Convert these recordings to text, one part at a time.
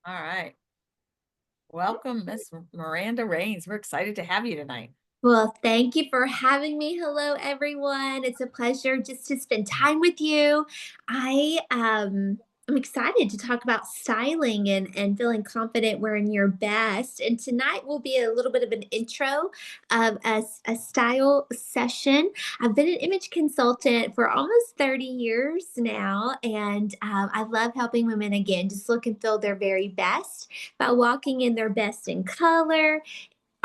All right. Welcome, Miss Miranda Rains. We're excited to have you tonight. Well, thank you for having me. Hello, everyone. It's a pleasure just to spend time with you. I'm excited to talk about styling and feeling confident wearing your best. And tonight will be a little bit of an intro of a style session. I've been an image consultant for almost 30 years now, and I love helping women again just look and feel their very best by walking in their best in color,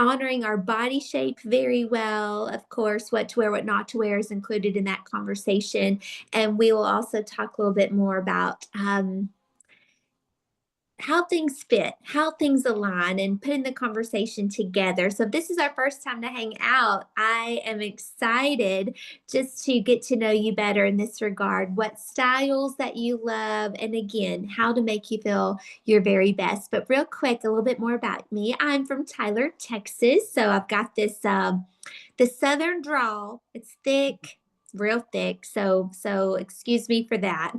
honoring our body shape very well. Of course, what to wear, what not to wear is included in that conversation. And we will also talk a little bit more about how things fit, how things align, and putting the conversation together. So, if this is our first time to hang out, I am excited just to get to know you better in this regard. What styles that you love, and again, how to make you feel your very best. But, real quick, a little bit more about me. I'm from Tyler, Texas. So, I've got this the southern drawl. It's thick, real thick. So excuse me for that.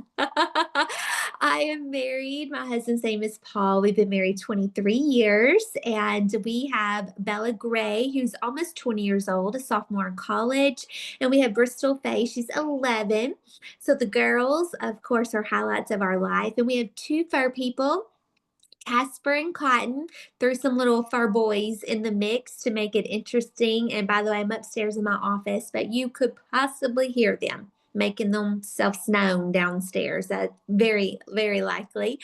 I am married. My husband's name is Paul. We've been married 23 years, and we have Bella Gray, who's almost 20 years old, a sophomore in college, and we have Bristol Faye. She's 11. So the girls, of course, are highlights of our life, and we have two fur people, Casper and Cotton. Threw some little fur boys in the mix to make it interesting. And by the way, I'm upstairs in my office, but you could possibly hear them making themselves known downstairs. Very, very likely.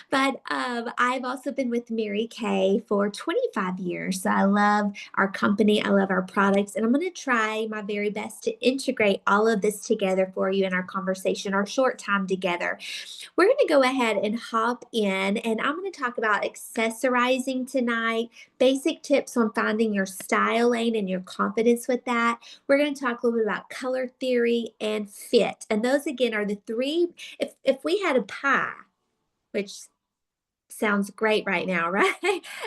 But I've also been with Mary Kay for 25 years. So I love our company. I love our products. And I'm going to try my very best to integrate all of this together for you in our conversation, our short time together. We're going to go ahead and hop in, and I'm going to talk about accessorizing tonight, basic tips on finding your style lane and your confidence with that. We're going to talk a little bit about color theory and fit. And those, again, are the three. If we had a pie, which sounds great right now, right?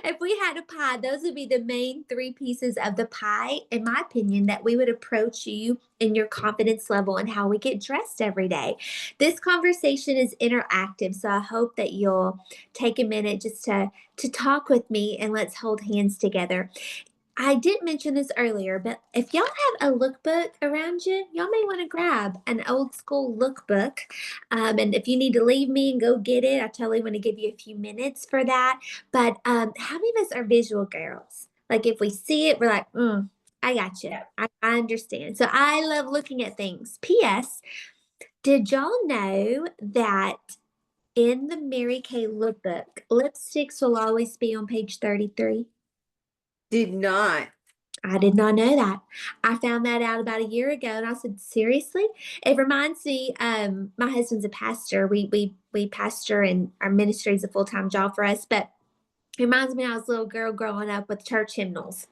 If we had a pie, those would be the main three pieces of the pie, in my opinion, that we would approach you in your confidence level and how we get dressed every day. This conversation is interactive, so I hope that you'll take a minute just to talk with me and let's hold hands together. I did mention this earlier, but if y'all have a lookbook around you, y'all may want to grab an old school lookbook. And if you need to leave me and go get it, I totally want to give you a few minutes for that. But how many of us are visual girls? Like if we see it, we're like, I got you. I understand. So I love looking at things. P.S. Did y'all know that in the Mary Kay lookbook, lipsticks will always be on page 33? Did not. I did not know that. I found that out about a year ago, and I said, "Seriously?" It reminds me. My husband's a pastor. We pastor, and our ministry is a full time job for us. But it reminds me when I was a little girl growing up with church hymnals.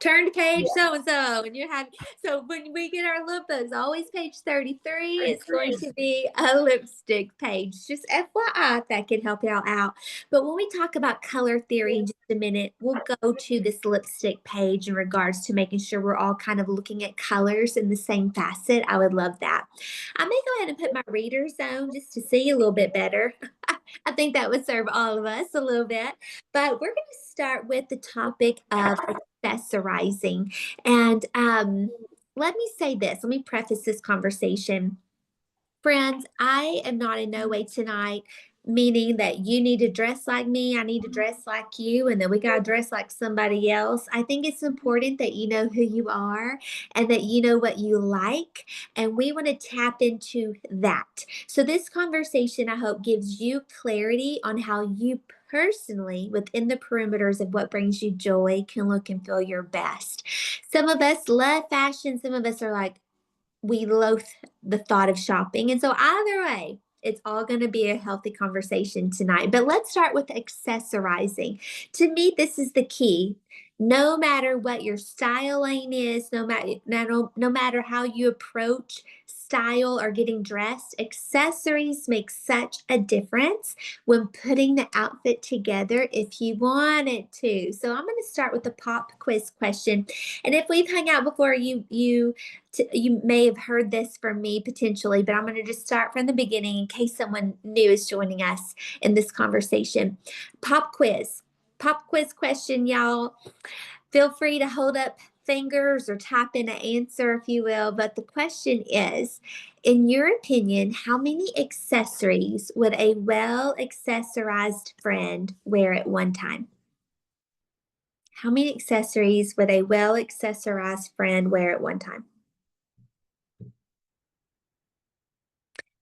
Turn to page so and so, and you have so when we get our lookbooks, always page 33 is going to be a lipstick page. Just FYI, if that could help y'all out. But when we talk about color theory in just a minute, we'll go to this lipstick page in regards to making sure we're all kind of looking at colors in the same facet. I would love that. I may go ahead and put my reader zone just to see a little bit better. I think that would serve all of us a little bit. But we're going to start with the topic of accessorizing. And let me say this, let me preface this conversation. Friends, I am not in no way tonight meaning that you need to dress like me, I need to dress like you, and that we got to dress like somebody else. I think it's important that you know who you are and that you know what you like. And we want to tap into that. So, this conversation, I hope, gives you clarity on how you personally, within the perimeters of what brings you joy, can look and feel your best. Some of us love fashion, some of us are like, we loathe the thought of shopping. And so, either way, it's all going to be a healthy conversation tonight. But let's start with accessorizing. To me, this is the key. No matter what your style lane is, no matter how you approach style or getting dressed, accessories make such a difference when putting the outfit together if you want it to. So I'm going to start with the pop quiz question. And if we've hung out before, you may have heard this from me potentially, but I'm going to just start from the beginning in case someone new is joining us in this conversation. Pop quiz. Pop quiz question, y'all. Feel free to hold up fingers or type in an answer if you will. But the question is, in your opinion, how many accessories would a well accessorized friend wear at one time? How many accessories would a well accessorized friend wear at one time?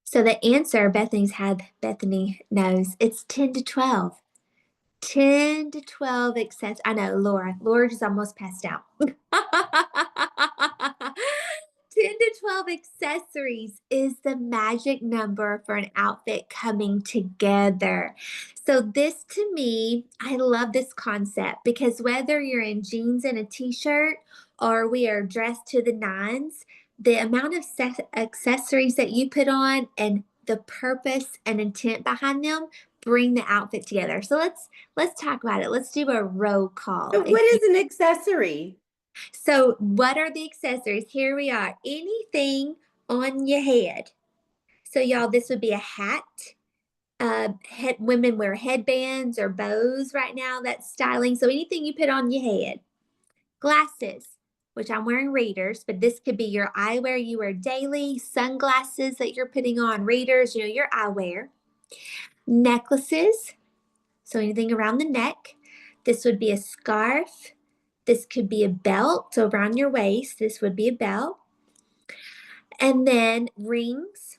So the answer, Bethany knows, it's 10 to 12. 10 to 12 accessories. I know, Laura just almost passed out. 10 to 12 accessories is the magic number for an outfit coming together. So, this to me, I love this concept because whether you're in jeans and a t shirt or we are dressed to the nines, the amount of accessories that you put on and the purpose and intent behind them bring the outfit together. So let's talk about it. Let's do a roll call. So what is an accessory? So what are the accessories? Here we are. Anything on your head. So y'all, this would be a hat. Women wear headbands or bows right now. That's styling. So anything you put on your head. Glasses, which I'm wearing readers, but this could be your eyewear you wear daily. Sunglasses that you're putting on, readers, your eyewear. Necklaces. So anything around the neck. This would be a scarf. This could be a belt. So around your waist, this would be a belt. And then rings,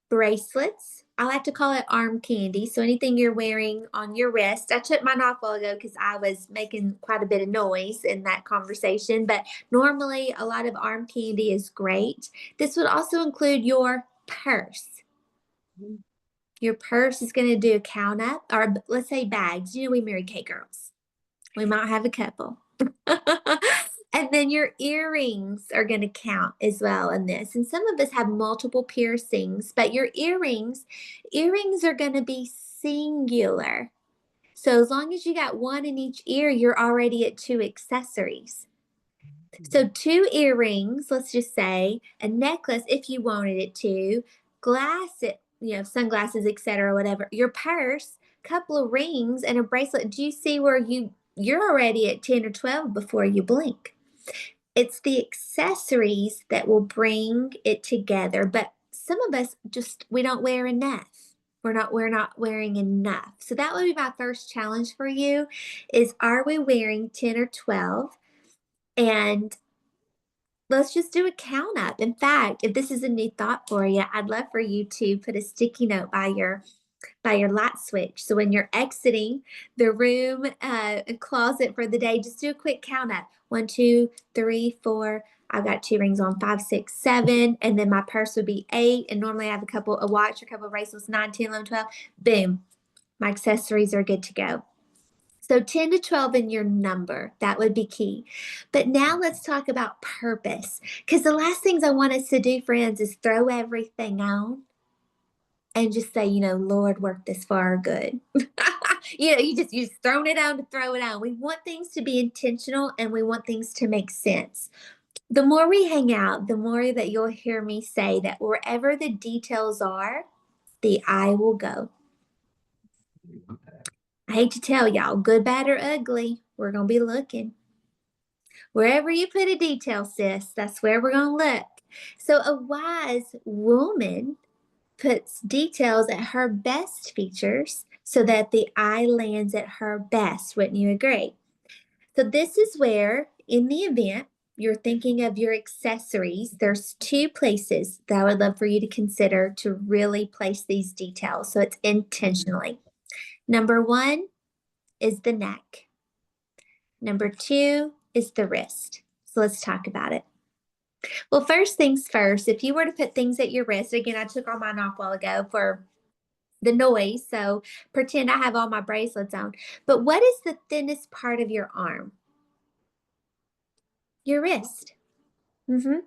bracelets. I like to call it arm candy. So anything you're wearing on your wrist. I took mine off a while ago because I was making quite a bit of noise in that conversation. But normally a lot of arm candy is great. This would also include your purse. Your purse is going to do a count up, or let's say bags. We Mary Kay girls. We might have a couple. And then your earrings are going to count as well in this. And some of us have multiple piercings, but your earrings are going to be singular. So as long as you got one in each ear, you're already at 2 accessories. So 2 earrings, let's just say, a necklace if you wanted it to, glasses, sunglasses, etc., whatever. Your purse, couple of rings, and a bracelet. Do you see where you're already at 10 or 12 before you blink? It's the accessories that will bring it together. But some of us we don't wear enough. We're not wearing enough. So that would be my first challenge for you is, are we wearing 10 or 12? And let's just do a count up. In fact, if this is a new thought for you, I'd love for you to put a sticky note by your light switch. So when you're exiting the room, closet for the day, just do a quick count up. 1, 2, 3, 4. I've got 2 rings on, 5, 6, 7. And then my purse would be 8. And normally I have a watch, a couple of bracelets, 9, 10, 11, 12. Boom. My accessories are good to go. So 10 to 12 in your number, that would be key. But now let's talk about purpose. Because the last things I want us to do, friends, is throw everything on and just say, Lord, work this for our good. You just thrown it on to throw it on. We want things to be intentional and we want things to make sense. The more we hang out, the more that you'll hear me say that wherever the details are, the eye will go. I hate to tell y'all, good, bad, or ugly, we're going to be looking. Wherever you put a detail, sis, that's where we're going to look. So a wise woman puts details at her best features so that the eye lands at her best. Wouldn't you agree? So this is where, in the event, you're thinking of your accessories, there's 2 places that I would love for you to consider to really place these details. So it's intentionally. Number 1 is the neck. Number 2 is the wrist. So let's talk about it. Well, first things first, if you were to put things at your wrist, again, I took all mine off a while ago for the noise, so pretend I have all my bracelets on. But what is the thinnest part of your arm? Your wrist. Mm-hmm.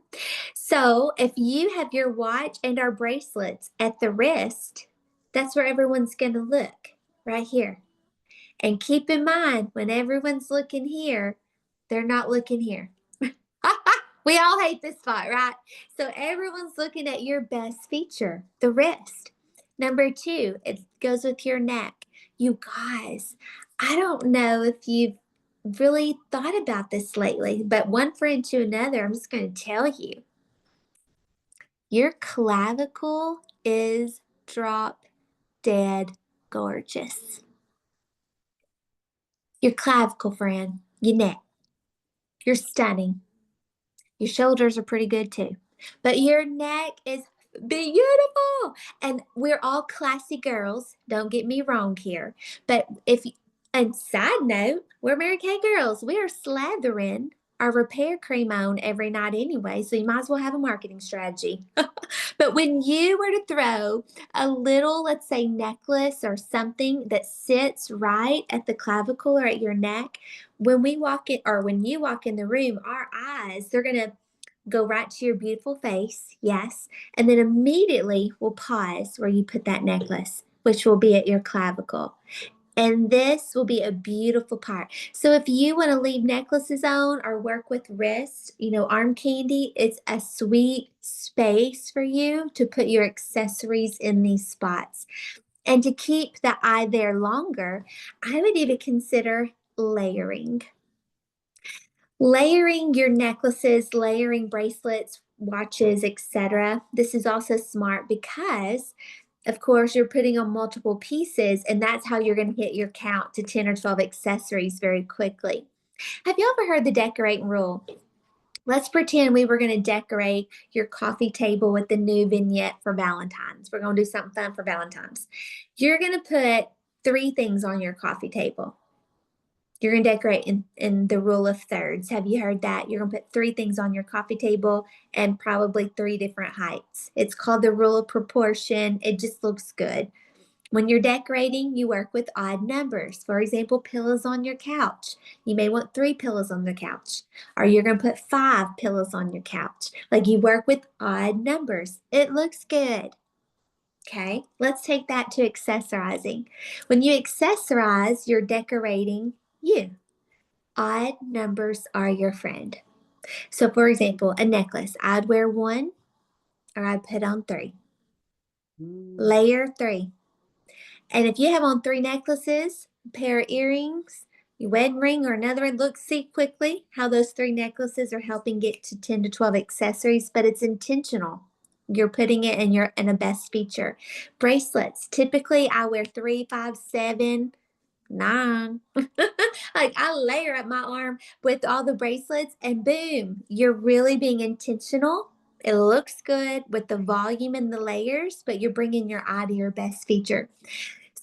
So if you have your watch and our bracelets at the wrist, that's where everyone's going to look, right here. And keep in mind, when everyone's looking here, they're not looking here. We all hate this spot, right? So everyone's looking at your best feature, the wrist. Number two, it goes with your neck. You guys, I don't know if you've really thought about this lately, but one friend to another, I'm just going to tell you, your clavicle is drop dead gorgeous. Your clavicle, friend, your neck, you're stunning. Your shoulders are pretty good too. But your neck is beautiful. And we're all classy girls. Don't get me wrong here. But and side note, we're Mary Kay girls. We are slathering our repair cream on every night anyway. So you might as well have a marketing strategy. But when you were to throw a little, let's say, necklace or something that sits right at the clavicle or at your neck, when we walk in or when you walk in the room, our eyes, they're going to go right to your beautiful face, yes, and then immediately we'll pause where you put that necklace, which will be at your clavicle. And this will be a beautiful part. So if you want to leave necklaces on or work with wrist, arm candy, it's a sweet space for you to put your accessories in these spots. And to keep the eye there longer, I would even consider layering. Layering your necklaces, layering bracelets, watches, etc. This is also smart because, of course, you're putting on multiple pieces, and that's how you're going to hit your count to 10 or 12 accessories very quickly. Have you ever heard the decorating rule? Let's pretend we were going to decorate your coffee table with the new vignette for Valentine's. We're going to do something fun for Valentine's. You're going to put 3 things on your coffee table. You're going to decorate in the rule of thirds. Have you heard that? You're going to put 3 things on your coffee table and probably 3 different heights. It's called the rule of proportion. It just looks good. When you're decorating, you work with odd numbers. For example, pillows on your couch. You may want 3 pillows on the couch, or you're going to put 5 pillows on your couch. Like, you work with odd numbers. It looks good. Okay, let's take that to accessorizing. When you accessorize, you're decorating you. Odd numbers are your friend. So, for example, a necklace, I'd wear 1 or I'd put on 3. Layer 3. And if you have on 3 necklaces, a pair of earrings, your wedding ring, or another one, see quickly how those 3 necklaces are helping get to 10 to 12 accessories, but it's intentional. You're putting it in a best feature. Bracelets. Typically, I wear 3, 5, 7, 9. Like, I layer up my arm with all the bracelets, and boom, you're really being intentional. It looks good with the volume and the layers, but you're bringing your eye to your best feature.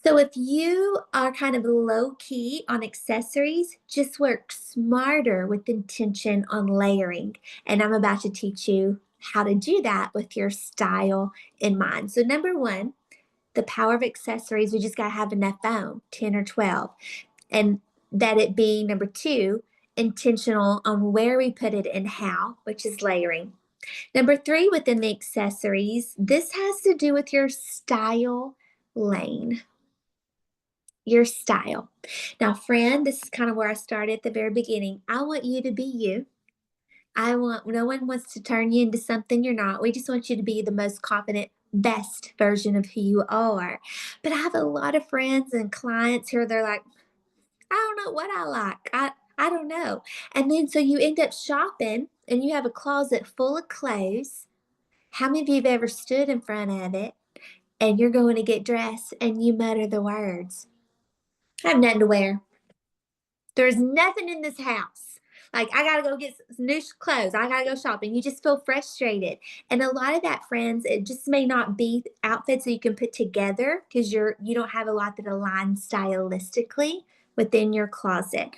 So if you are kind of low key on accessories, just work smarter with intention on layering. And I'm about to teach you how to do that with your style in mind. So number 1, the power of accessories, we just got to have enough foam, 10 or 12. And that it be number 2, intentional on where we put it and how, which is layering. Number 3, within the accessories, this has to do with your style lane. Your style. Now, friend, this is kind of where I started at the very beginning. I want you to be you. No one wants to turn you into something you're not. We just want you to be the most confident, best version of who you are. But I have a lot of friends and clients here, they're like, I don't know what I like. I don't know. And then so you end up shopping and you have a closet full of clothes. How many of you have ever stood in front of it and you're going to get dressed and you mutter the words, I have nothing to wear. There's nothing in this house. Like, I gotta go get some new clothes. I gotta go shopping. You just feel frustrated. And a lot of that, friends, it just may not be outfits that you can put together because you don't have a lot that align stylistically within your closet.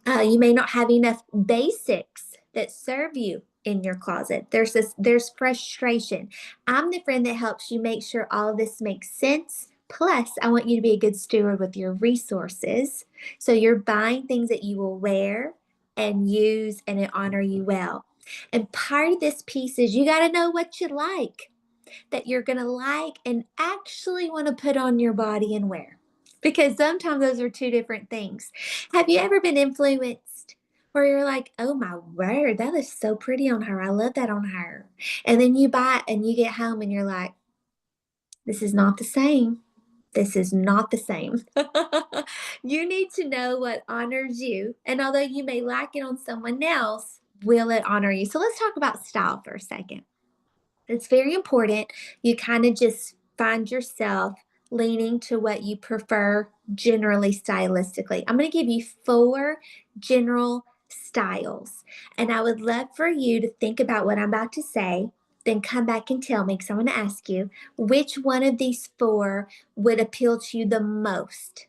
You may not have enough basics that serve you in your closet. There's frustration. I'm the friend that helps you make sure all of this makes sense. Plus, I want you to be a good steward with your resources. So you're buying things that you will wear and use and it honor you well. And part of this piece is you got to know what you like, that you're going to like and actually want to put on your body and wear. Because sometimes those are two different things. Have you ever been influenced where you're like, oh my word, that is so pretty on her. I love that on her. And then you buy it and you get home and you're like, this is not the same. This is not the same. You need to know what honors you. And although you may like it on someone else, will it honor you? So let's talk about style for a second. It's very important. You kind of just find yourself leaning to what you prefer generally stylistically. I'm going to give you 4 general styles. And I would love for you to think about what I'm about to say, then come back and tell me, because I'm going to ask you which one of these 4 would appeal to you the most.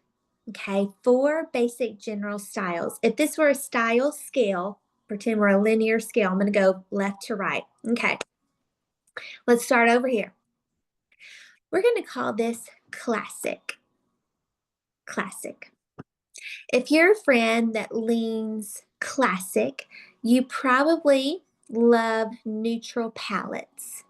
Okay, 4 basic general styles. If this were a style scale, pretend we're a linear scale, I'm going to go left to right. Okay. Let's start over here. We're going to call this classic. Classic. If you're a friend that leans classic, you probably love neutral palettes.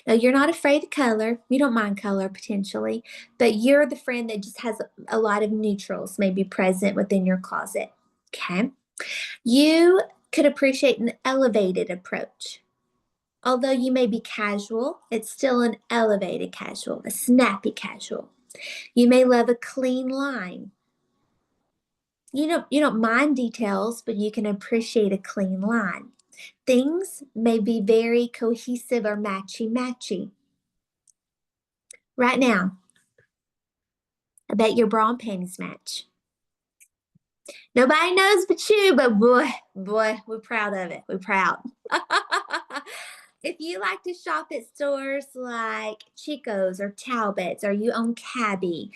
Now, you're not afraid of color. You don't mind color potentially, but you're the friend that just has a lot of neutrals maybe present within your closet. Okay. You could appreciate an elevated approach. Although you may be casual, it's still an elevated casual, a snappy casual. You may love a clean line. You don't mind details, but you can appreciate a clean line. Things may be very cohesive or matchy-matchy. Right now, I bet your bra and panties match. Nobody knows but you, but boy, we're proud of it. We're proud. If you like to shop at stores like Chico's or Talbot's, or you own Cabby,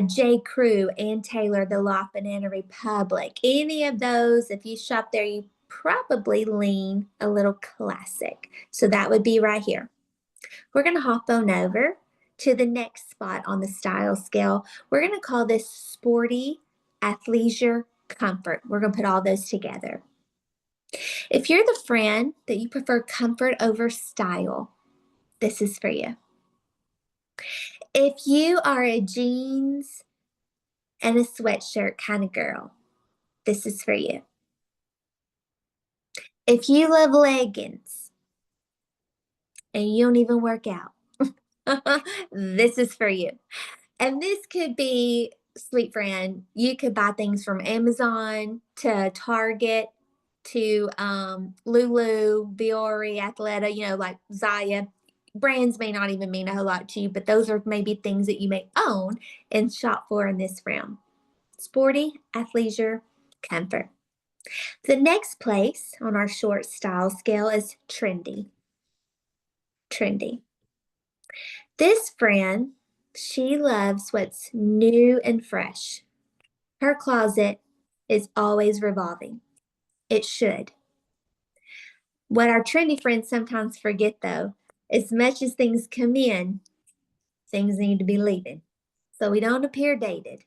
J. Crew, and Taylor, the Loft Banana Republic, any of those, if you shop there, you probably lean a little classic. So that would be right here. We're going to hop on over to the next spot on the style scale. We're going to call this sporty, athleisure, comfort. We're going to put all those together. If you're the friend that you prefer comfort over style, this is for you. If you are a jeans and a sweatshirt kind of girl, this is for you. If you love leggings and you don't even work out, this is for you. And this could be, sweet friend, you could buy things from Amazon to Target to Lulu, Biore, Athleta, like Zaya. Brands may not even mean a whole lot to you, but those are maybe things that you may own and shop for in this realm. Sporty, athleisure, comfort. The next place on our short style scale is trendy. Trendy. This friend, she loves what's new and fresh. Her closet is always revolving. It should. What our trendy friends sometimes forget, though, as much as things come in, things need to be leaving. So we don't appear dated.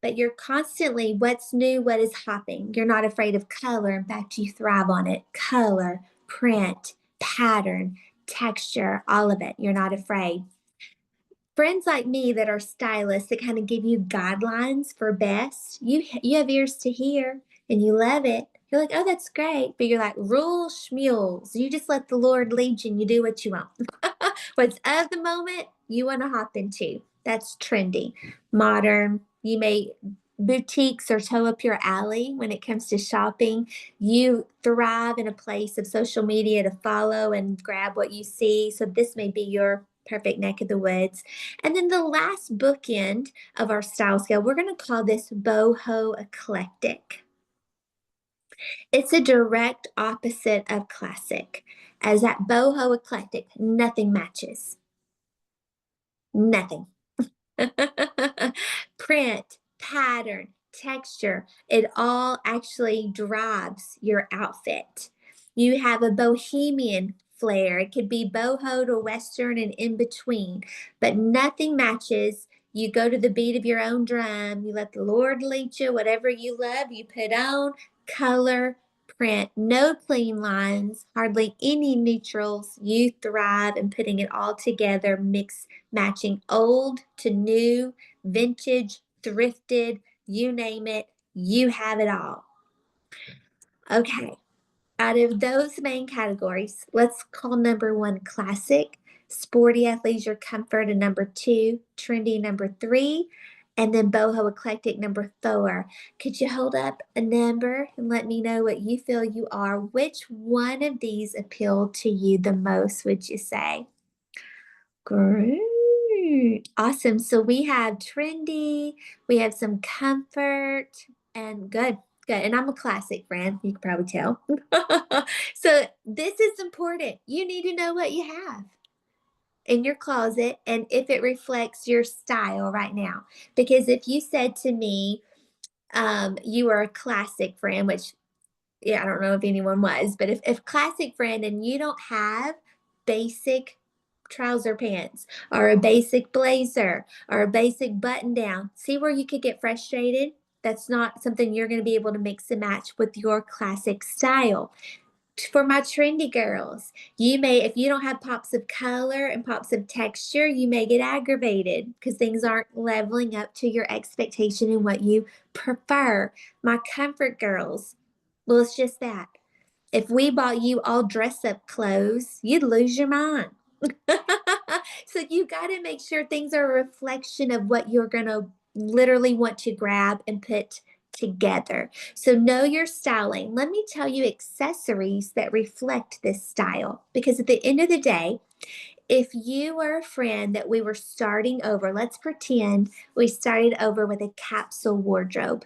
But you're constantly, what's new, what is hopping. You're not afraid of color. In fact, you thrive on it. Color, print, pattern, texture, all of it. You're not afraid. Friends like me that are stylists that kind of give you guidelines for best, you have ears to hear and you love it. You're like, oh, that's great. But you're like, rule schmules. You just let the Lord lead you and you do what you want. What's of the moment, you want to hop into. That's trendy, modern. You may boutiques or toe up your alley when it comes to shopping. You thrive in a place of social media to follow and grab what you see. So this may be your perfect neck of the woods. And then the last bookend of our style scale, we're going to call this boho eclectic. It's a direct opposite of classic. As that boho eclectic, nothing matches. Nothing. Print, pattern, texture, it all actually drives your outfit. You have a bohemian flair. It could be boho to western and in between, but nothing matches. You go to the beat of your own drum. You let the Lord lead you. Whatever you love, you put on. Color, print, no clean lines, hardly any neutrals. You thrive in putting it all together, mix matching old to new, vintage, thrifted, you name it, you have it all. Okay, out of those main categories, let's call number one classic, sporty athleisure comfort, and number two, trendy, number three, and then boho eclectic, number four. Could you hold up a number and let me know what you feel you are? Which one of these appeal to you the most, would you say? Great. Awesome. So we have trendy, we have some comfort, and good. Good. And I'm a classic friend, you can probably tell. So this is important. You need to know what you have in your closet and if it reflects your style right now. Because if you said to me, you are a classic friend, which yeah, I don't know if anyone was, but if classic friend and you don't have basic trouser pants or a basic blazer or a basic button down, see where you could get frustrated? That's not something you're going to be able to mix and match with your classic style. For my trendy girls, you may, if you don't have pops of color and pops of texture, you may get aggravated because things aren't leveling up to your expectation and what you prefer. My comfort girls, well, it's just that. If we bought you all dress up clothes, you'd lose your mind. So you got to make sure things are a reflection of what you're going to literally want to grab and put together. So know your styling. Let me tell you accessories that reflect this style because at the end of the day, if you were a friend that we were starting over, let's pretend we started over with a capsule wardrobe.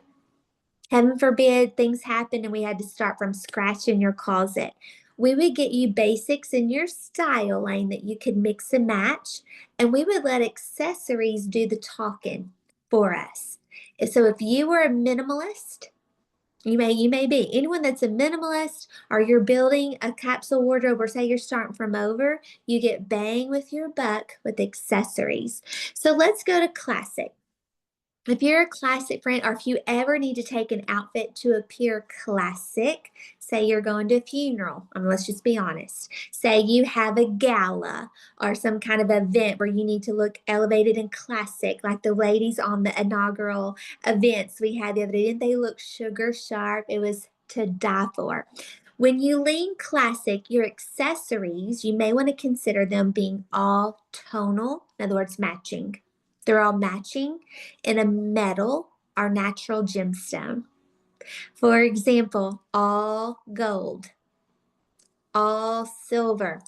Heaven forbid things happen and we had to start from scratch in your closet. We would get you basics in your style lane that you could mix and match, and we would let accessories do the talking for us. So if you were a minimalist, you may be anyone that's a minimalist or you're building a capsule wardrobe or say you're starting from over, you get bang with your buck with accessories. So let's go to classic. If you're a classic friend, or if you ever need to take an outfit to appear classic, say you're going to a funeral, let's just be honest. Say you have a gala or some kind of event where you need to look elevated and classic, like the ladies on the inaugural events we had the other day. Didn't they look sugar sharp? It was to die for. When you lean classic, your accessories, you may want to consider them being all tonal, in other words, matching. They're all matching in a metal or natural gemstone. For example, all gold, all silver.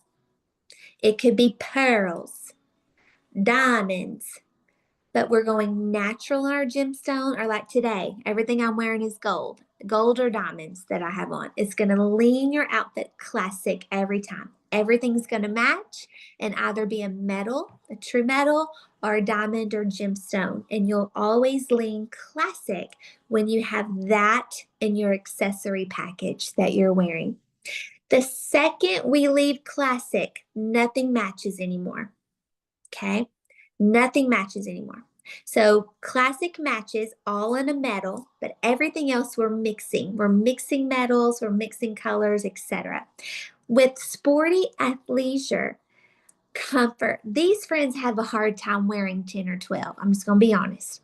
It could be pearls, diamonds, but we're going natural in our gemstone, or like today, everything I'm wearing is gold. Gold or diamonds that I have on. It's going to lean your outfit classic every time. Everything's going to match and either be a metal, a true metal, or a diamond or gemstone. And you'll always lean classic when you have that in your accessory package that you're wearing. The second we leave classic, nothing matches anymore. Okay? Nothing matches anymore. So classic matches all in a metal, but everything else we're mixing. We're mixing metals, we're mixing colors, etc. With sporty athleisure, comfort, these friends have a hard time wearing 10 or 12. I'm just going to be honest.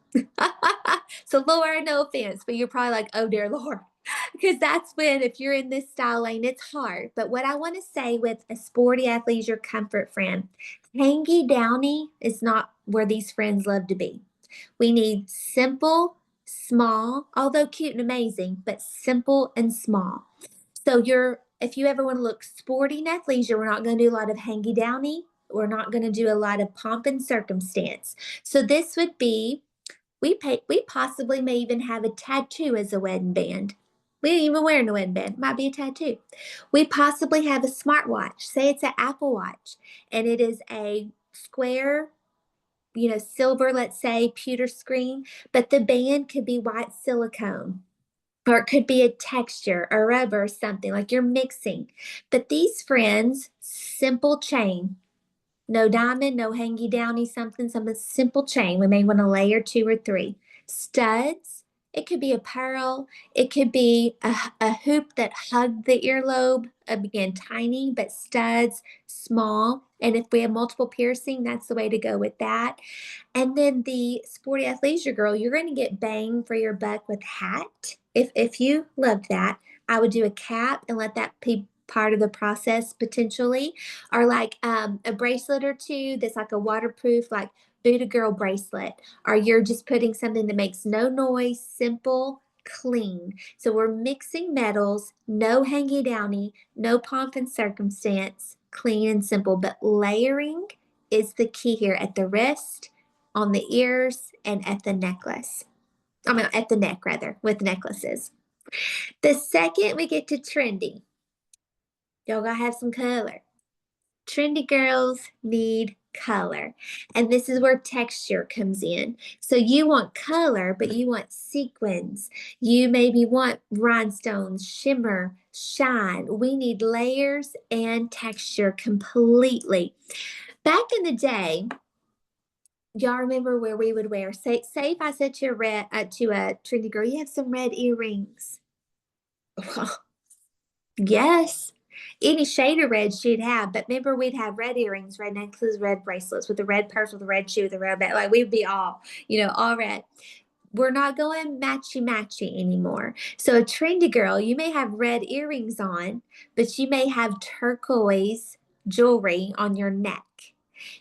So Laura, no offense, but you're probably like, oh dear Lord. Because that's when, if you're in this style lane, it's hard. But what I want to say with a sporty athleisure comfort friend, hangy downy is not where these friends love to be. We need simple, small, although cute and amazing, but simple and small. So if you ever want to look sporty in athleisure, we're not going to do a lot of hangy downy. We're not going to do a lot of pomp and circumstance. So this would be, we possibly may even have a tattoo as a wedding band. We ain't even wearing a wedding band. It might be a tattoo. We possibly have a smartwatch. Say it's an Apple Watch and it is a square, silver, let's say, pewter screen, but the band could be white silicone. Or it could be a texture or rubber or something like you're mixing. But these friends, simple chain, no diamond, no hangy downy, something simple chain. We may want a layer 2 or 3. Studs, It could be a pearl. It could be a hoop that hugged the earlobe, again, tiny, but studs, small. And if we have multiple piercing, that's the way to go with that. And then the sporty athleisure girl, you're going to get bang for your buck with hat. If you love that, I would do a cap and let that be part of the process potentially, or like a bracelet or two that's like a waterproof, like Buddha girl bracelet, or you're just putting something that makes no noise, simple, clean. So we're mixing metals, no hangy downy, no pomp and circumstance, clean and simple, but layering is the key here at the wrist, on the ears, and at the necklace. I mean, at the neck rather, with necklaces. The second we get to trendy, y'all gotta have some color. Trendy girls need color. And this is where texture comes in. So you want color, but you want sequins. You maybe want rhinestones, shimmer, shine. We need layers and texture completely. Back in the day, y'all remember where we would wear, say if I said to a trendy girl, you have some red earrings. Yes. Any shade of red she'd have, but remember we'd have red earrings, red necklaces, red bracelets with a red purse, with a red shoe, with a red bag. Like we'd be all, all red. We're not going matchy anymore. So a trendy girl, you may have red earrings on, but you may have turquoise jewelry on your neck.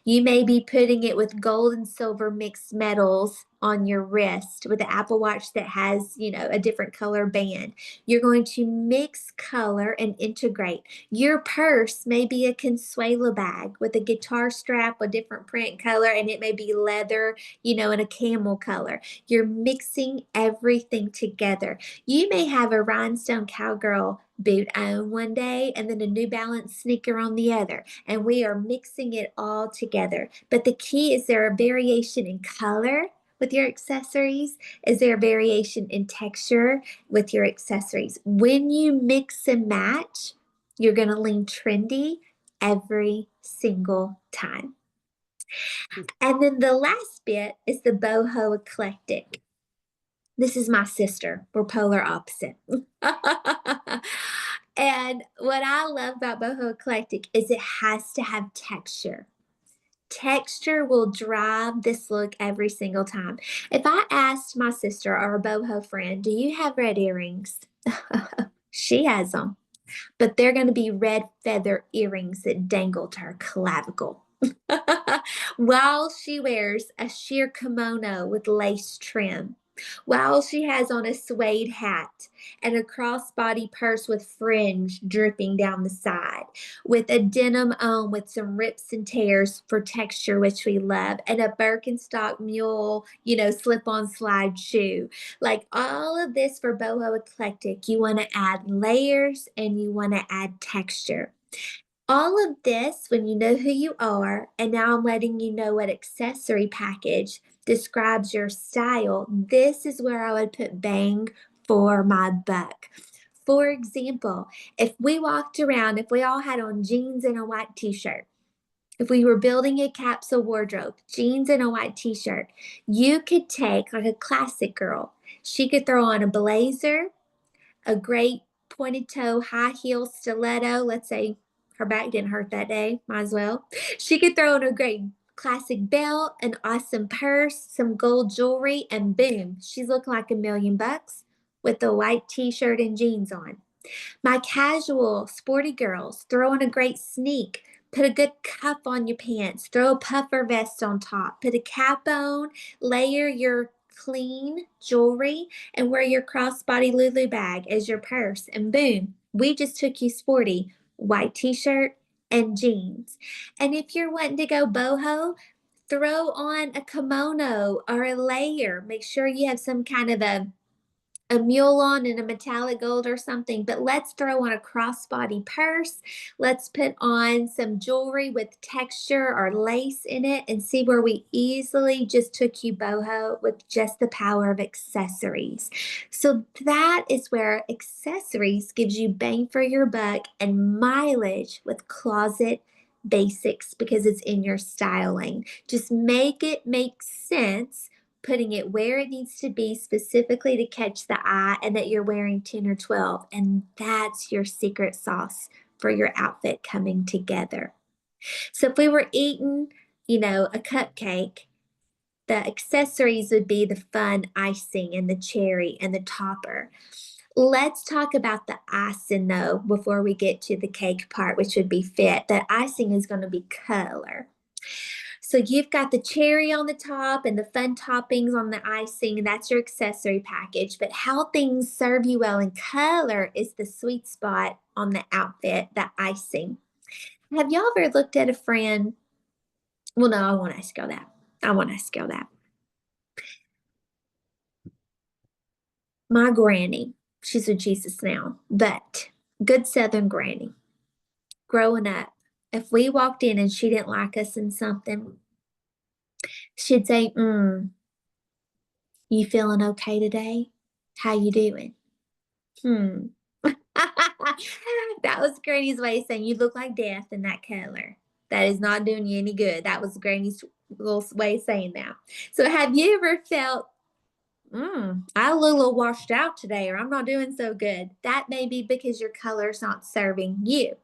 You may be putting it with gold and silver mixed metals on your wrist with an Apple Watch that has, a different color band. You're going to mix color and integrate. Your purse may be a Consuelo bag with a guitar strap, a different print color, and it may be leather, in a camel color. You're mixing everything together. You may have a rhinestone cowgirl boot on one day and then a New Balance sneaker on the other, and we are mixing it all together. But the key is there a variation in color with your accessories? Is there a variation in texture with your accessories? When you mix and match, you're going to lean trendy every single time. And then the last bit is the boho eclectic. This is my sister. We're polar opposite. And what I love about boho eclectic is it has to have texture. Texture will drive this look every single time. If I asked my sister or a boho friend, do you have red earrings? She has them, but they're going to be red feather earrings that dangle to her clavicle. While she wears a sheer kimono with lace trim, while she has on a suede hat and a crossbody purse with fringe dripping down the side, with a denim on with some rips and tears for texture, which we love, and a Birkenstock mule, slip-on slide shoe. Like all of this for boho eclectic, you want to add layers and you want to add texture. All of this when you know who you are, and now I'm letting you know what accessory package describes your style. This is where I would put bang for my buck. For example, if we walked around, if we all had on jeans and a white t-shirt, if we were building a capsule wardrobe, jeans and a white t-shirt, you could take like a classic girl. She could throw on a blazer, a great pointed toe high heel stiletto. Let's say her back didn't hurt that day, might as well. She could throw on a great classic belt, an awesome purse, some gold jewelry, and boom, she's looking like $1,000,000 with a white t-shirt and jeans on. My casual, sporty girls, throw on a great sneak, put a good cuff on your pants, throw a puffer vest on top, put a cap on, layer your clean jewelry, and wear your crossbody Lulu bag as your purse, and boom, we just took you sporty, white t-shirt and jeans. And if you're wanting to go boho, throw on a kimono or a layer. Make sure you have some kind of a mule on in a metallic gold or something, but let's throw on a crossbody purse. Let's put on some jewelry with texture or lace in it and see where we easily just took you boho with just the power of accessories. So that is where accessories gives you bang for your buck and mileage with closet basics because it's in your styling. Just make it make sense, putting it where it needs to be specifically to catch the eye, and that you're wearing 10 or 12. And that's your secret sauce for your outfit coming together. So if we were eating, a cupcake, the accessories would be the fun icing and the cherry and the topper. Let's talk about the icing though before we get to the cake part, which would be fit. The icing is going to be color. So you've got the cherry on the top and the fun toppings on the icing, and that's your accessory package. But how things serve you well in color is the sweet spot on the outfit, the icing. Have y'all ever looked at a friend? Well, no, I won't ask y'all that. I won't ask y'all that. My granny, she's with Jesus now, but good Southern granny. Growing up, if we walked in and she didn't like us in something, she'd say, "You feeling okay today? How you doing?" That was Granny's way of saying you look like death in that color. That is not doing you any good. That was Granny's little way of saying that. So have you ever felt, I look a little washed out today, or I'm not doing so good? That may be because your color's not serving you.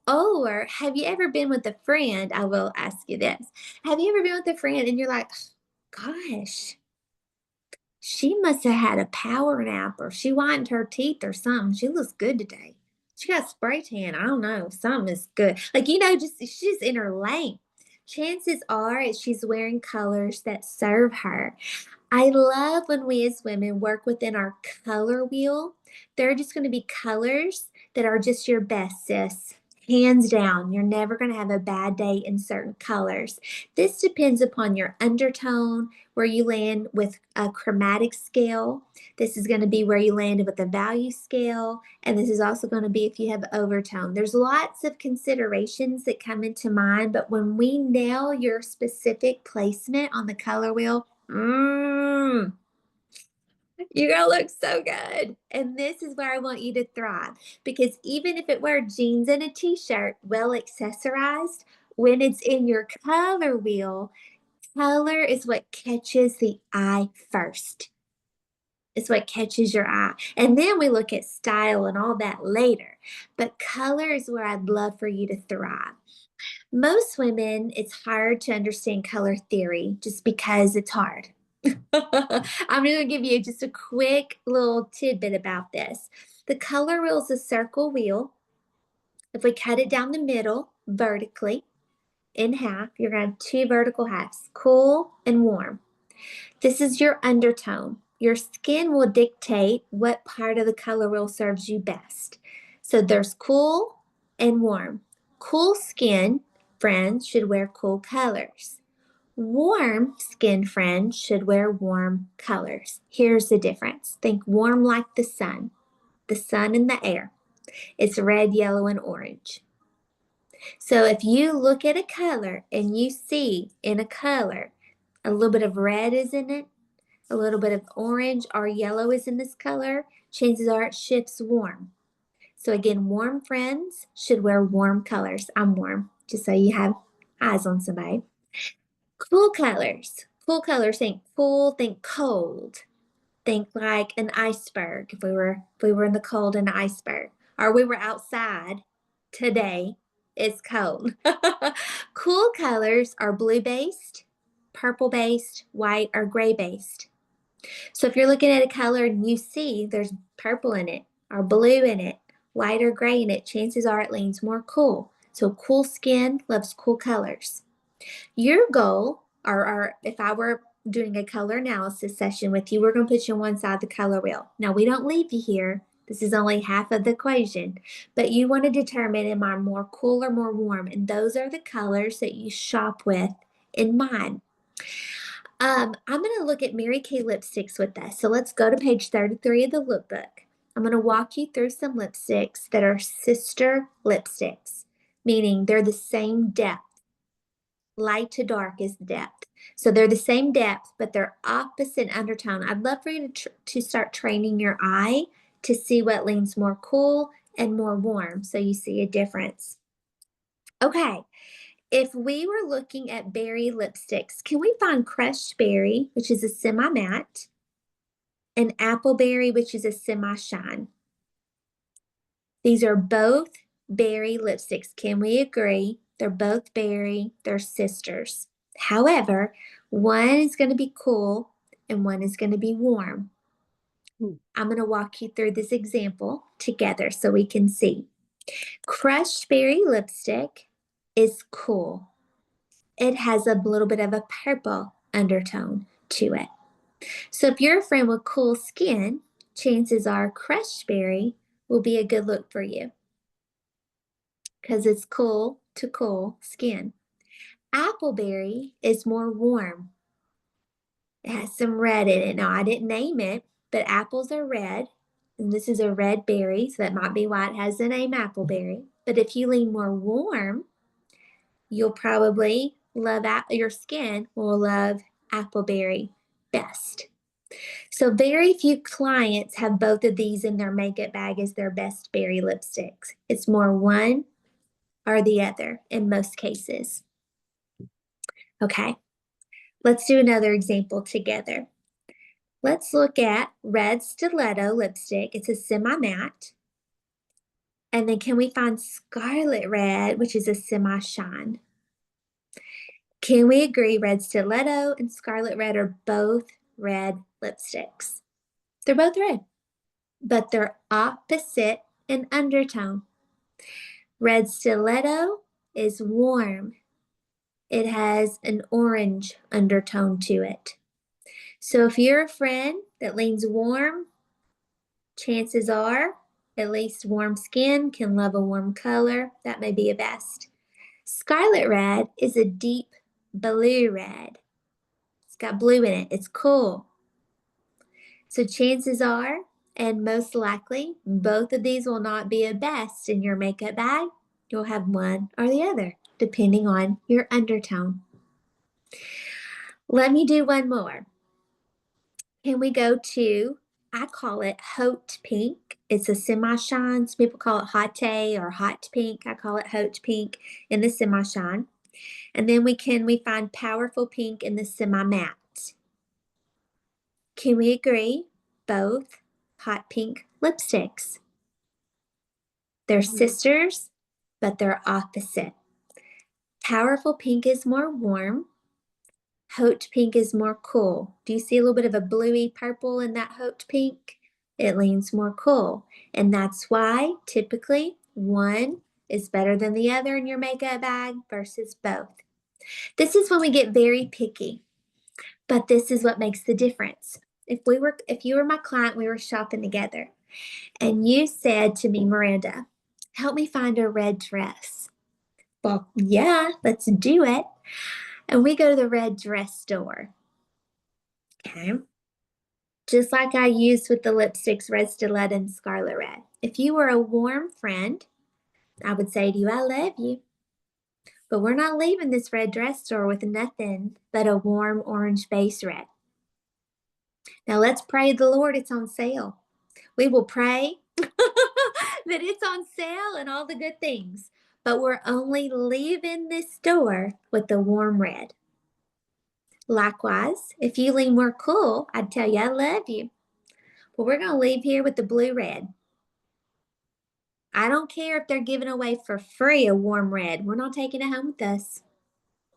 Or have you ever been with a friend? I will ask you this. Have you ever been with a friend and you're like, gosh, she must have had a power nap, or she whitened her teeth or something. She looks good today. She got spray tan. I don't know. Something is good. Like, just she's in her lane. Chances are she's wearing colors that serve her. I love when we as women work within our color wheel. There are just going to be colors that are just your best, sis. Hands down, you're never going to have a bad day in certain colors. This depends upon your undertone, where you land with a chromatic scale. This is going to be where you landed with a value scale. And this is also going to be if you have overtone. There's lots of considerations that come into mind, but when we nail your specific placement on the color wheel, you're going to look so good. And this is where I want you to thrive, because even if it were jeans and a t-shirt, well accessorized, when it's in your color wheel, color is what catches the eye first. It's what catches your eye. And then we look at style and all that later. But color is where I'd love for you to thrive. Most women, it's hard to understand color theory just because it's hard. I'm going to give you just a quick little tidbit about this. The color wheel is a circle wheel. If we cut it down the middle vertically in half, you're going to have two vertical halves, cool and warm. This is your undertone. Your skin will dictate what part of the color wheel serves you best. So there's cool and warm. Cool skin friends should wear cool colors. Warm skin friends should wear warm colors. Here's the difference. Think warm like the sun in the air. It's red, yellow, and orange. So if you look at a color and you see in a color a little bit of red is in it, a little bit of orange or yellow is in this color, chances are it shifts warm. So again, warm friends should wear warm colors. I'm warm, just so you have eyes on somebody. Cool colors. Cool colors. Think cool, think cold. Think like an iceberg. If we were in the cold, an iceberg. Or we were outside today, it's cold. Cool colors are blue based, purple based, white, or gray based. So if you're looking at a color and you see there's purple in it, or blue in it, white or gray in it, chances are it leans more cool. So cool skin loves cool colors. Your goal, or if I were doing a color analysis session with you, we're going to put you on one side of the color wheel. Now, we don't leave you here. This is only half of the equation, but you want to determine, am I more cool or more warm? And those are the colors that you shop with in mind. I'm going to look at Mary Kay lipsticks with us. So let's go to page 33 of the lookbook. I'm going to walk you through some lipsticks that are sister lipsticks, meaning they're the same depth. Light to dark is depth. So they're the same depth, but they're opposite undertone. I'd love for you to start training your eye to see what leans more cool and more warm, so you see a difference. Okay, If we were looking at berry lipsticks, can we find crushed berry, which is a semi-matte, and appleberry, which is a semi-shine? These are both berry lipsticks. Can we agree? They're both berry, they're sisters. However, one is going to be cool and one is going to be warm. I'm going to walk you through this example together so we can see. Crushed berry lipstick is cool. It has a little bit of a purple undertone to it. So if you're a friend with cool skin, chances are crushed berry will be a good look for you because it's cool to cool skin. Appleberry is more warm. It has some red in it. Now, I didn't name it, but apples are red, and this is a red berry, so that might be why it has the name appleberry. But if you lean more warm, you'll probably love your skin will love appleberry best. So very few clients have both of these in their makeup bag as their best berry lipsticks. It's more one or the other in most cases. Okay, let's do another example together. Let's look at red stiletto lipstick. It's a semi-matte. And then can we find scarlet red, which is a semi-shine? Can we agree red stiletto and scarlet red are both red lipsticks? They're both red, but they're opposite in undertone. Red stiletto is warm. It has an orange undertone to it. So if you're a friend that leans warm, chances are at least warm skin can love a warm color. That may be a best. Scarlet red is a deep blue red. It's got blue in it. It's cool. So chances are, and most likely, both of these will not be a best in your makeup bag. You'll have one or the other, depending on your undertone. Let me do one more. Can we go to, I call it Haute Pink. It's a semi-shine. Some people call it Hot or Hot Pink. I call it Haute Pink in the semi-shine. And then we find Powerful Pink in the semi-matte. Can we agree? Both hot pink lipsticks. They're sisters, but they're opposite. Powerful Pink is more warm. Haute Pink is more cool. Do you see a little bit of a bluey purple in that Haute Pink? It leans more cool. And that's why typically one is better than the other in your makeup bag versus both. This is when we get very picky, but this is what makes the difference. If you were my client, we were shopping together, and you said to me, Miranda, help me find a red dress. Well, yeah, let's do it. And we go to the red dress store. Okay. Just like I used with the lipsticks, red stiletto and scarlet red. If you were a warm friend, I would say to you, I love you. But we're not leaving this red dress store with nothing but a warm orange base red. Now let's pray the Lord it's on sale. We will pray that it's on sale and all the good things. But we're only leaving this store with the warm red. Likewise, if you lean more cool, I'd tell you I love you. But we're going to leave here with the blue red. I don't care if they're giving away for free a warm red. We're not taking it home with us.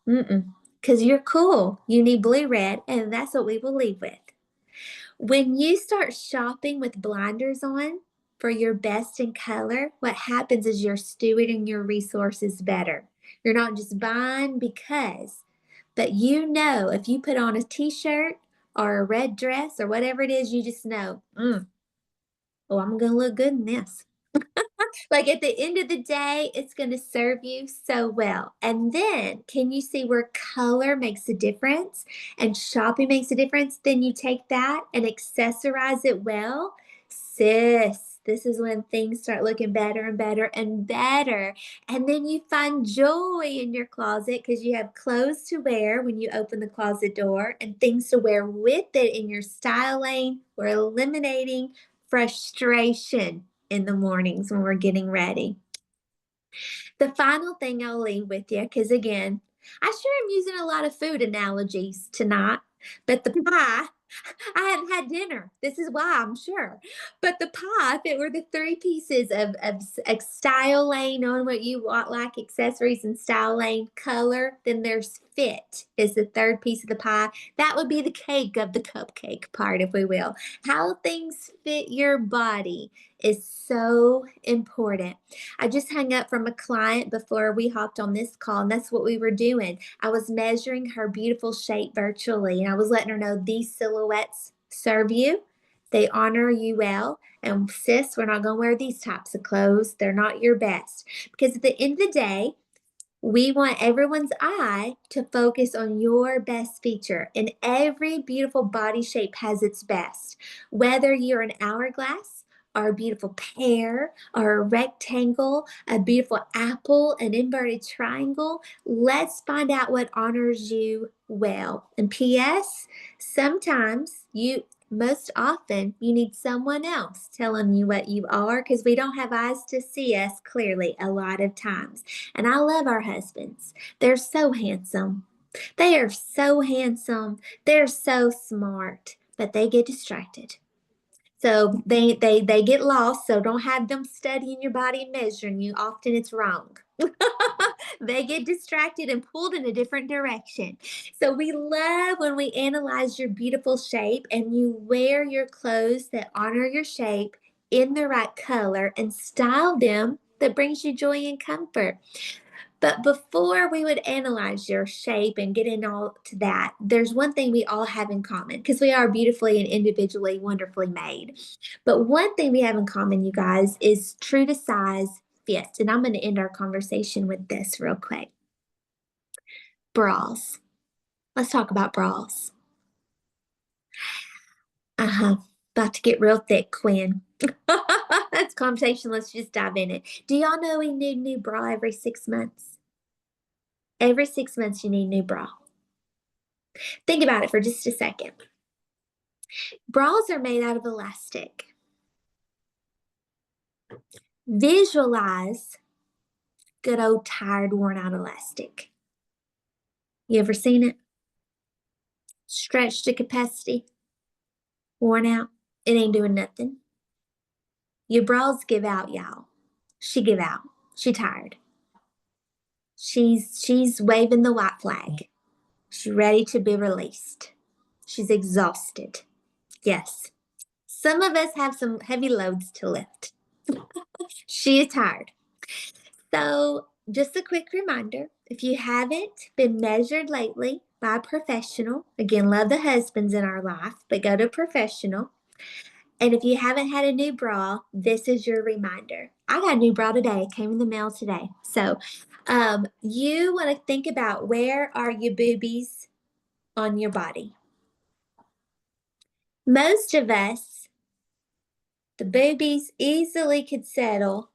Because you're cool. You need blue red, and that's what we will leave with. When you start shopping with blinders on for your best in color, what happens is you're stewarding your resources better. You're not just buying because, but you know if you put on a t-shirt or a red dress or whatever it is, you just know, oh, I'm going to look good in this. Like at the end of the day, it's going to serve you so well. And then can you see where color makes a difference and shopping makes a difference? Then you take that and accessorize it well. Sis, this is when things start looking better and better and better. And then you find joy in your closet because you have clothes to wear when you open the closet door and things to wear with it in your style lane. We're eliminating frustration in the mornings when we're getting ready. The final thing I'll leave with you, because again, I sure am using a lot of food analogies tonight, but the pie, I hadn't had dinner. This is why I'm sure. But the pie, if it were the three pieces of style lane, on what you want, like accessories and style lane, color, then there's fit is the third piece of the pie. That would be the cake of the cupcake part, if we will. How things fit your body is so important. I just hung up from a client before we hopped on this call, and that's what we were doing. I was measuring her beautiful shape virtually, and I was letting her know these silhouettes serve you. They honor you well. And sis, we're not going to wear these types of clothes. They're not your best. Because at the end of the day, we want everyone's eye to focus on your best feature, and every beautiful body shape has its best. Whether you're an hourglass, or a beautiful pear, or a rectangle, a beautiful apple, an inverted triangle, let's find out what honors you well. And P.S., sometimes most often, you need someone else telling you what you are, because we don't have eyes to see us clearly a lot of times. And I love our husbands. They're so handsome. They are so handsome. They're so smart, but they get distracted. So they get lost. So don't have them studying your body and measuring you. Often it's wrong. They get distracted and pulled in a different direction. So we love when we analyze your beautiful shape and you wear your clothes that honor your shape in the right color and style them that brings you joy and comfort. But before we would analyze your shape and get in all to that, there's one thing we all have in common, because we are beautifully and individually wonderfully made. But one thing we have in common, you guys, is true to size fit. And I'm going to end our conversation with this real quick. Bras. Let's talk about bras. About to get real thick, Quinn. That's conversation. Let's just dive in it. Do y'all know we need new bra every 6 months? Every 6 months, you need a new bra. Think about it for just a second. Bras are made out of elastic. Visualize good old tired, worn out elastic. You ever seen it? Stretched to capacity, worn out. It ain't doing nothing. Your bras give out, y'all. She give out. She tired. She's waving the white flag. She's ready to be released. She's exhausted. Yes. Some of us have some heavy loads to lift. She is tired. So just a quick reminder, if you haven't been measured lately by a professional, again, love the husbands in our life, but go to a professional. And if you haven't had a new bra, this is your reminder. I got a new bra today. It came in the mail today. So you want to think about, where are your boobies on your body? Most of us, the boobies easily could settle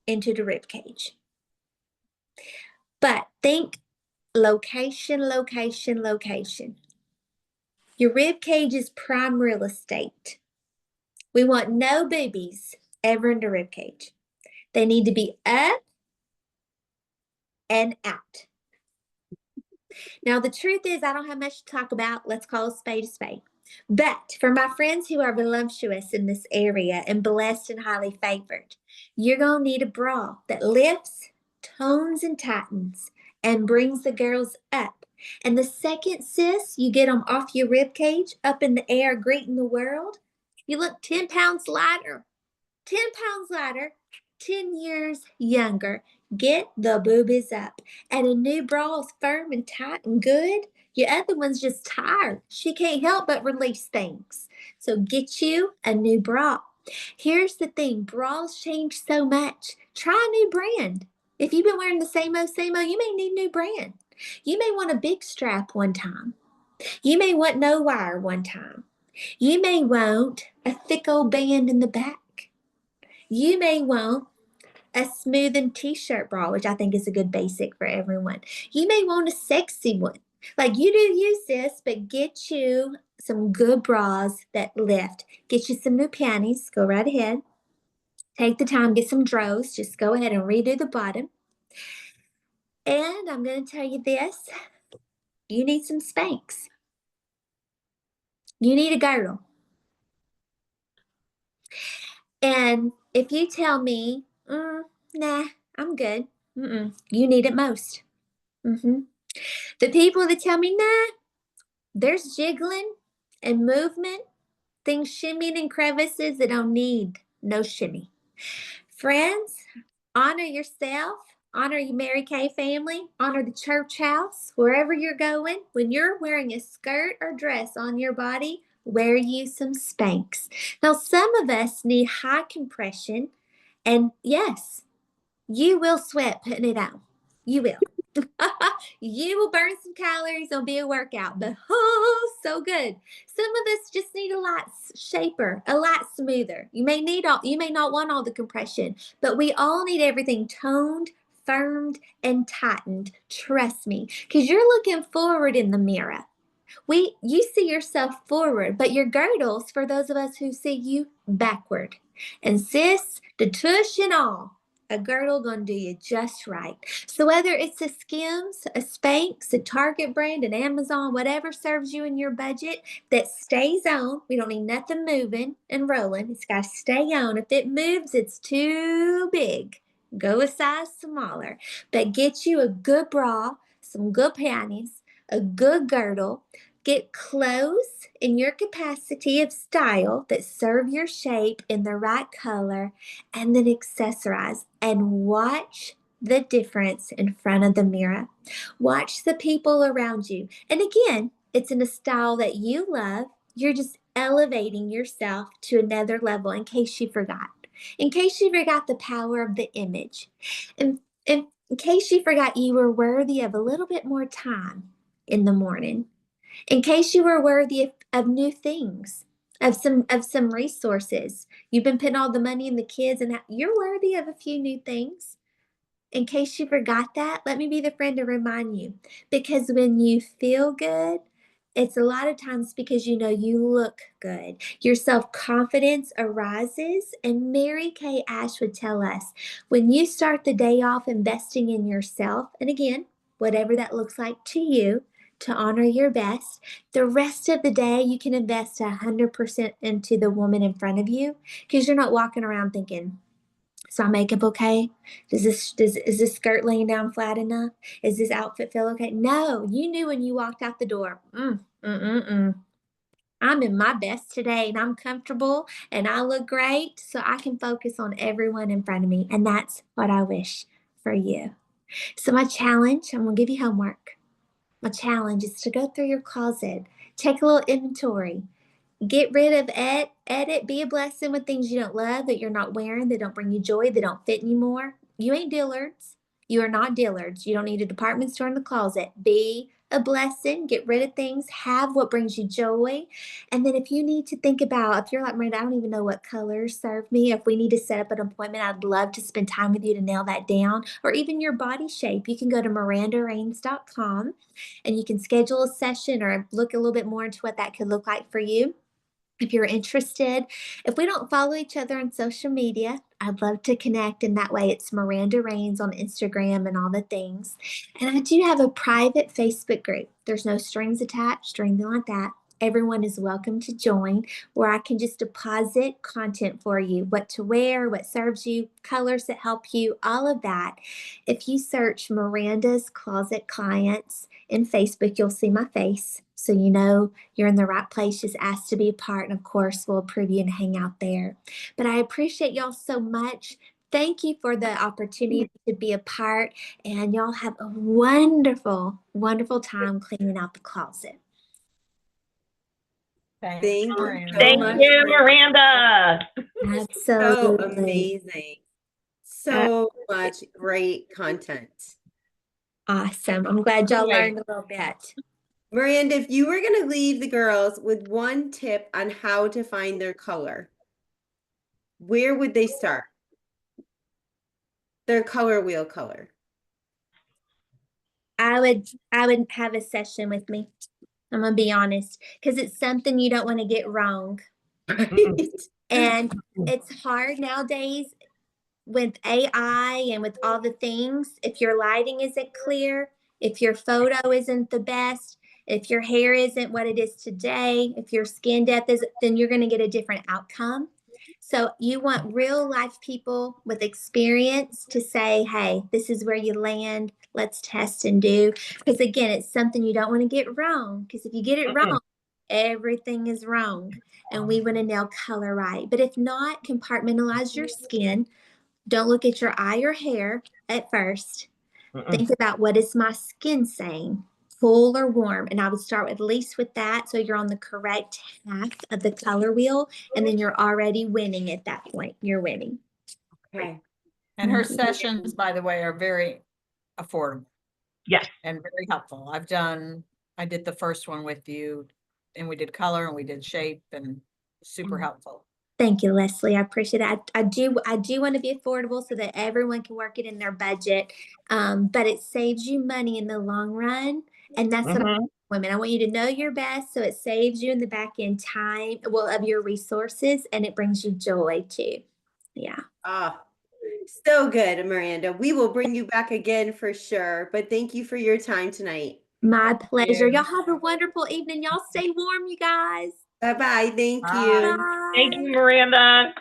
into the rib cage. But think location, location, location. Your rib cage is prime real estate. We want no boobies ever in the rib cage. They need to be up and out. Now, the truth is, I don't have much to talk about. Let's call a spade a spade. But for my friends who are voluptuous in this area and blessed and highly favored, you're going to need a bra that lifts, tones, and tightens and brings the girls up. And the second, sis, you get them off your rib cage, up in the air, greeting the world, you look 10 pounds lighter. 10 pounds lighter, 10 years younger. Get the boobies up. And a new bra is firm and tight and good. Your other one's just tired. She can't help but release things. So get you a new bra. Here's the thing, bras change so much. Try a new brand. If you've been wearing the same old, you may need a new brand. You may want a big strap one time. You may want no wire one time. You may want a thick old band in the back. You may want a smoothing t-shirt bra, which I think is a good basic for everyone. You may want a sexy one. Like, you do you, sis, but get you some good bras that lift. Get you some new panties. Go right ahead. Take the time, get some dros. Just go ahead and redo the bottom. And I'm going to tell you this, you need some Spanx. You need a girdle. And if you tell me, nah, I'm good, you need it most. The people that tell me, nah, there's jiggling and movement, things shimmying in crevices that don't need no shimmy. Friends, honor yourself, honor your Mary Kay family, honor the church house, wherever you're going. When you're wearing a skirt or dress on your body, wear you some Spanx. Now, some of us need high compression, and yes, you will sweat putting it on. You will. You will burn some calories. It'll be a workout, but oh, so good. Some of us just need a lot shaper, a lot smoother. You may not want all the compression, but we all need everything toned, firmed, and tightened. Trust me, because you're looking forward in the mirror. You see yourself forward, but your girdles for those of us who see you backward. And sis, the tush and all, a girdle gonna do you just right. So whether it's a Skims, a Spanx, a Target brand, an Amazon, whatever serves you in your budget that stays on, we don't need nothing moving and rolling. It's gotta stay on. If it moves, it's too big. Go a size smaller. But get you a good bra, some good panties, a good girdle. Get clothes in your capacity of style that serve your shape in the right color, and then accessorize and watch the difference in front of the mirror. Watch the people around you. And again, it's in a style that you love. You're just elevating yourself to another level in case you forgot. In case you forgot the power of the image. In case you forgot you were worthy of a little bit more time in the morning, in case you were worthy of new things, of some resources. You've been putting all the money in the kids, and you're worthy of a few new things. In case you forgot that, let me be the friend to remind you. Because when you feel good, it's a lot of times because you know you look good. Your self confidence arises. And Mary Kay Ash would tell us when you start the day off investing in yourself, and again, whatever that looks like to you, to honor your best, the rest of the day you can invest 100% into the woman in front of you because you're not walking around thinking, is my makeup okay? Is this skirt laying down flat enough? Is this outfit feel okay? No, you knew when you walked out the door. I'm in my best today, and I'm comfortable, and I look great, so I can focus on everyone in front of me, and that's what I wish for you. So my challenge, I'm gonna give you homework. My challenge is to go through your closet, take a little inventory, get rid of edit, be a blessing with things you don't love, that you're not wearing, that don't bring you joy, that don't fit anymore. You ain't Dillards. You are not Dillards. You don't need a department store in the closet. Be a blessing, get rid of things, have what brings you joy. And then if you need to think about, if you're like, Miranda, I don't even know what colors serve me. If we need to set up an appointment, I'd love to spend time with you to nail that down. Or even your body shape. You can go to mirandarains.com and you can schedule a session or look a little bit more into what that could look like for you. If you're interested, if we don't follow each other on social media, I'd love to connect. And that way it's Miranda Rains on Instagram and all the things. And I do have a private Facebook group. There's no strings attached or anything like that. Everyone is welcome to join, where I can just deposit content for you, what to wear, what serves you, colors that help you, all of that. If you search Miranda's Closet Clients in Facebook, you'll see my face. So you know you're in the right place. Just ask to be a part. And of course, we'll approve you and hang out there. But I appreciate y'all so much. Thank you for the opportunity to be a part. And y'all have a wonderful, wonderful time cleaning out the closet. Thanks, Thank you Miranda. so Thank much, you, Miranda. So Absolutely. amazing. So much great content. Awesome. I'm glad y'all Right. learned a little bit. Miranda, if you were going to leave the girls with one tip on how to find their color, where would they start? Their color wheel color. I would have a session with me. I'm gonna be honest, because it's something you don't want to get wrong. Right? And it's hard nowadays. with AI and with all the things, if your lighting isn't clear, if your photo isn't the best, if your hair isn't what it is today, if your skin depth is, then you're going to get a different outcome. So you want real life people with experience to say, hey, this is where you land. Let's test and do. Because again, it's something you don't want to get wrong. Because if you get it wrong, everything is wrong. And we want to nail color right. But if not, compartmentalize your skin. Don't look at your eye or hair at first. Think about, what is my skin saying? Cool or warm? And I would start at least with that. So you're on the correct half of the color wheel, and then you're already winning at that point. You're winning. Okay. And her sessions, by the way, are very affordable. Yes. And very helpful. I did the first one with you, and we did color and we did shape, and super helpful. Thank you, Leslie. I appreciate that. I do want to be affordable so that everyone can work it in their budget. But it saves you money in the long run. And that's what I want women. I want you to know your best, so it saves you in the back end time, well, of your resources, and it brings you joy too. Yeah. Ah, so good, Miranda. We will bring you back again for sure. But thank you for your time tonight. My pleasure. you. Y'all have a wonderful evening. Y'all stay warm, you guys. Bye-bye. Thank Bye. you. Bye. Thank you, Miranda.